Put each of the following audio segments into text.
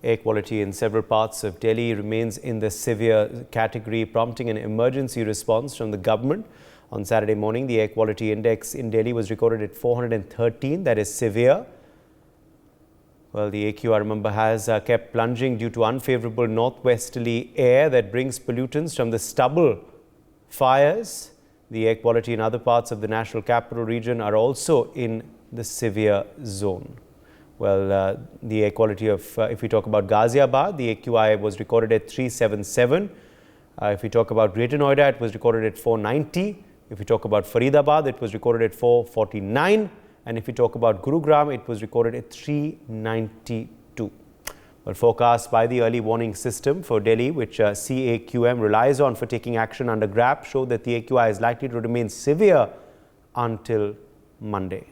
Air quality in several parts of Delhi remains in the severe category, prompting an emergency response from the government. On Saturday morning, the air quality index in Delhi was recorded at 413, that is severe. Well, the AQI, remember, has kept plunging due to unfavorable northwesterly air that brings pollutants from the stubble fires. The air quality in other parts of the national capital region are also in the severe zone. Well, the air quality of, if we talk about Ghaziabad, the AQI was recorded at 377. If we talk about Greater Noida, it was recorded at 490. If we talk about Faridabad, it was recorded at 449. And if we talk about Gurugram, it was recorded at 392. Well, forecast by the early warning system for Delhi, which CAQM relies on for taking action under GRAP, show that the AQI is likely to remain severe until Monday.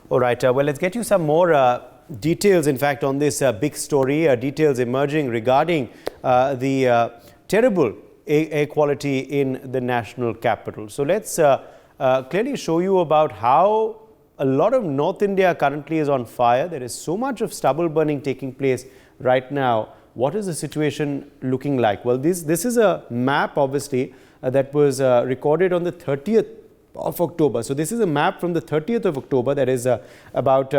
All right, well, let's get you some more details, in fact, on this big story, details emerging regarding the terrible air quality in the national capital. So let's clearly show you about how a lot of North India currently is on fire. There is so much of stubble burning taking place right now. What is the situation looking like? Well, this is a map, obviously, that was recorded on the 30th of October. So this is a map from the 30th of October, that is about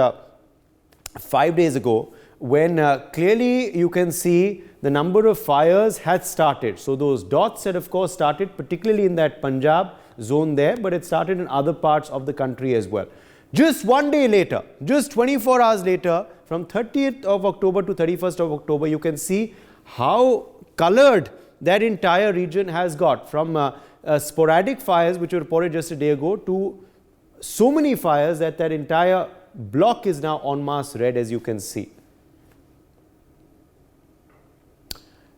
5 days ago, when clearly you can see the number of fires had started. So those dots had, of course, started particularly in that Punjab zone there, but it started in other parts of the country as well. Just 1 day later, just 24 hours later, from 30th of October to 31st of October, you can see how colored that entire region has got, from sporadic fires which were reported just a day ago to so many fires that that entire block is now en masse red, as you can see.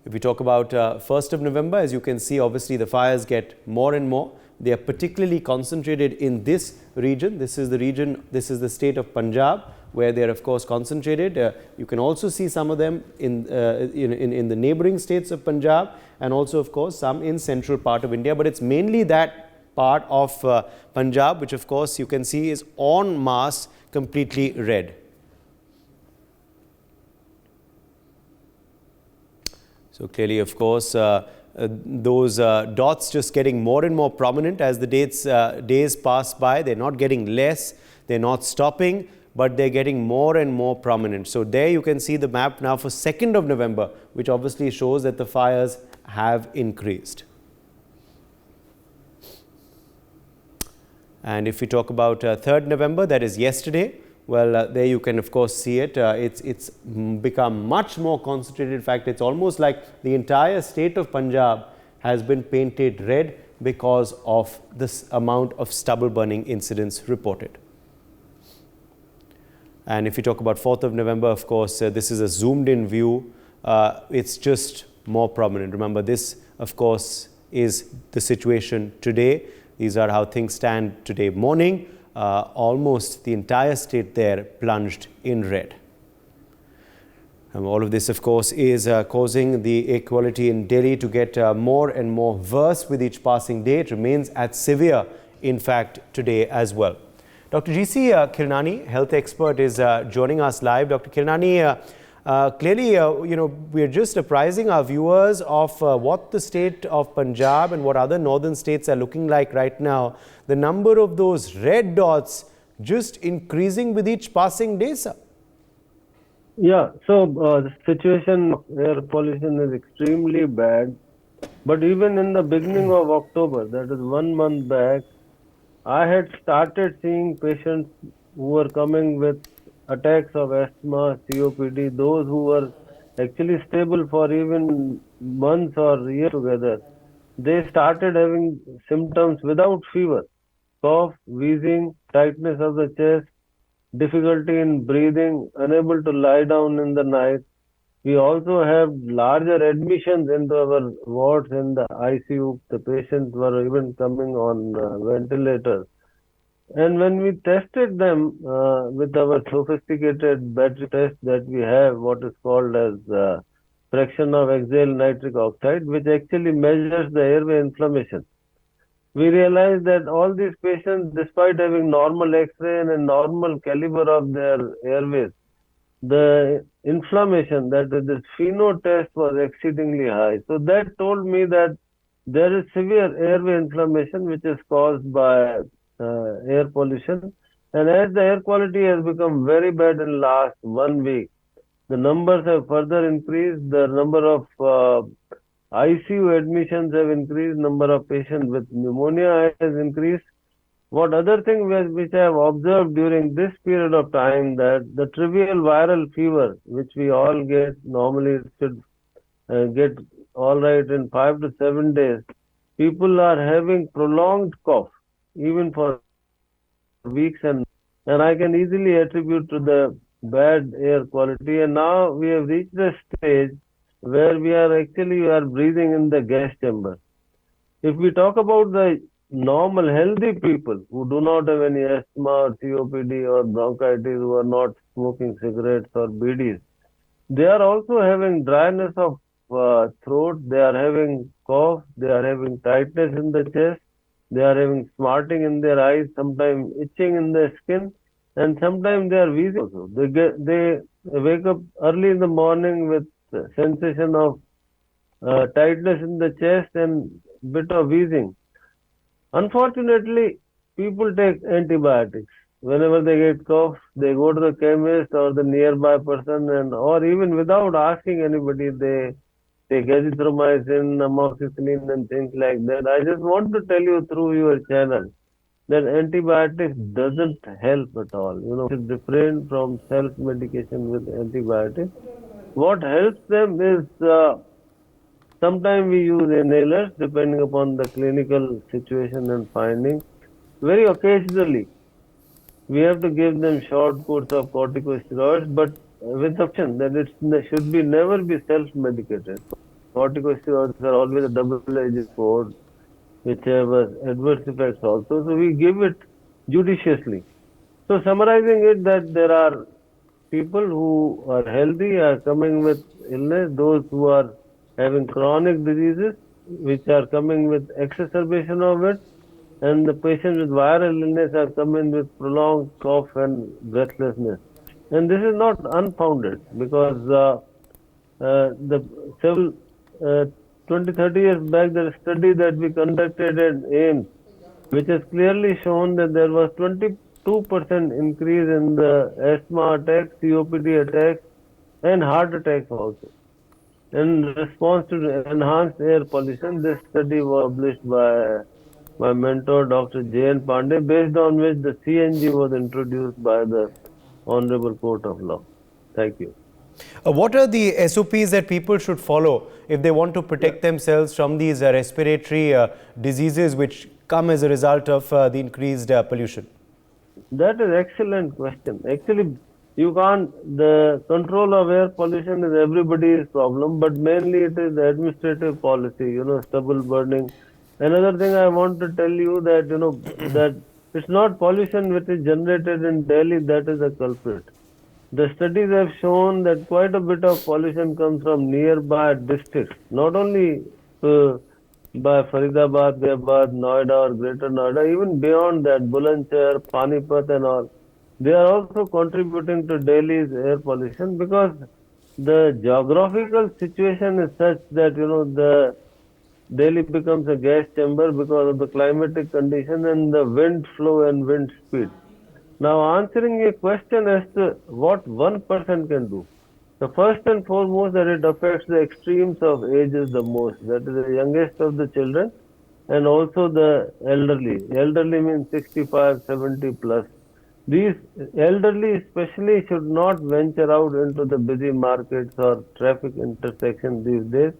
If we talk about 1st of November, as you can see, obviously the fires get more and more. They are particularly concentrated in this region. This is the region, this is the state of Punjab, where they are, of course, concentrated. You can also see some of them in the neighboring states of Punjab, and also, of course, some in central part of India. But it's mainly that part of Punjab, which, of course, you can see is en masse completely red. So clearly, of course, those dots just getting more and more prominent as the days pass by. They're not getting less, they're not stopping, but they're getting more and more prominent. So there you can see the map now for 2nd of November, which obviously shows that the fires have increased. And if we talk about 3rd November, that is yesterday, well, there you can, of course, see it. It's become much more concentrated. In fact, it's almost like the entire state of Punjab has been painted red because of this amount of stubble burning incidents reported. And if you talk about 4th of November, of course, this is a zoomed in view. It's just more prominent. Remember, this, of course, is the situation today. These are how things stand today morning. Almost the entire state there plunged in red. And all of this, of course, is causing the air quality in Delhi to get more and more worse with each passing day. It remains at severe, in fact, today as well. Dr. G.C. Kirnani, health expert, is joining us live. Dr. Kirnani, clearly, we're just apprising our viewers of what the state of Punjab and what other northern states are looking like right now. The number of those red dots just increasing with each passing day, sir. Yeah, so the situation of air pollution is extremely bad. But even in the beginning of October, that is 1 month back, I had started seeing patients who were coming with attacks of asthma, COPD, those who were actually stable for even months or years together. They started having symptoms without fever, cough, wheezing, tightness of the chest, difficulty in breathing, unable to lie down in the night. We also have larger admissions into our wards in the ICU. The patients were even coming on ventilators. And when we tested them with our sophisticated battery test that we have, what is called as fraction of exhaled nitric oxide, which actually measures the airway inflammation, we realized that all these patients, despite having normal X-ray and a normal caliber of their airways, the inflammation, that is, this FeNO test was exceedingly high. So that told me that there is severe airway inflammation which is caused by air pollution. And as the air quality has become very bad in last 1 week, the numbers have further increased. The number of ICU admissions have increased. Number of patients with pneumonia has increased. What other thing which I have observed during this period of time, that the trivial viral fever, which we all get normally, should get all right in 5 to 7 days. People are having prolonged cough, even for weeks, and I can easily attribute to the bad air quality. And now we have reached a stage where we are breathing in the gas chamber. If we talk about the normal healthy people who do not have any asthma or COPD or bronchitis, who are not smoking cigarettes or BDs, they are also having dryness of throat, they are having cough, they are having tightness in the chest, they are having smarting in their eyes, sometimes itching in their skin, and sometimes they are wheezing also. They wake up early in the morning with sensation of tightness in the chest and bit of wheezing. Unfortunately, people take antibiotics. Whenever they get cough, they go to the chemist or the nearby person, or even without asking anybody, they take azithromycin, amoxicillin, and things like that. I just want to tell you through your channel that antibiotics doesn't help at all. You should refrain from self-medication with antibiotics. What helps them is sometimes we use inhalers depending upon the clinical situation and finding. Very occasionally, we have to give them short course of corticosteroids, but with the option that it should be never be self-medicated. Corticosteroids are always a double-edged sword, which have adverse effects also. So we give it judiciously. So summarizing it, that there are people who are healthy are coming with illness, those who are having chronic diseases which are coming with exacerbation of it, and the patients with viral illness are coming with prolonged cough and breathlessness. And this is not unfounded, because the several 20-30 years back, there is a study that we conducted at AIMS, which has clearly shown that there was 22% increase in the asthma attacks, COPD attacks, and heart attacks also, in response to enhanced air pollution. This study was published by my mentor, Dr. J.N. Pandey, based on which the CNG was introduced by the Honorable Court of Law. Thank you. What are the SOPs that people should follow if they want to protect themselves from these respiratory diseases which come as a result of the increased pollution? That is excellent question. Actually, the control of air pollution is everybody's problem, but mainly it is the administrative policy, stubble burning. Another thing I want to tell you that, that it's not pollution which is generated in Delhi that is a culprit. The studies have shown that quite a bit of pollution comes from nearby districts, not only by Faridabad, Ghaziabad, Noida or Greater Noida, even beyond that, Bulandshahr, Panipat and all. They are also contributing to Delhi's air pollution, because the geographical situation is such that, the Delhi becomes a gas chamber because of the climatic condition and the wind flow and wind speed. Now, answering a question as to what one person can do, the first and foremost, that it affects the extremes of ages the most, that is the youngest of the children and also the elderly. Elderly means 65, 70 plus. These elderly especially should not venture out into the busy markets or traffic intersections these days.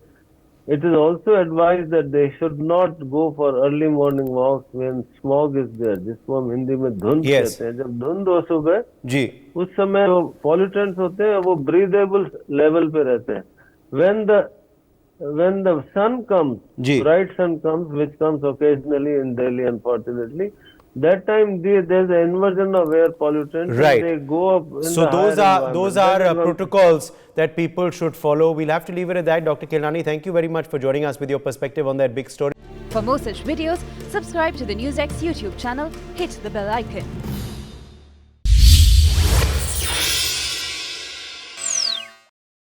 It is also advised that they should not go for early morning walks when smog is there, जिसको हम हिंदी में धुंध कहते हैं. जब धुंध हो सुबह, उस समय जो pollutants होते हैं वो breathable level पे रहते हैं. When the sun comes, bright sun comes, which comes occasionally in Delhi, unfortunately, that time there's an inversion of air pollutants. Right. And they go up in so those are protocols that people should follow. We'll have to leave it at that. Dr. Kilnani, thank you very much for joining us with your perspective on that big story. For more such videos, subscribe to the NewsX YouTube channel, hit the bell icon.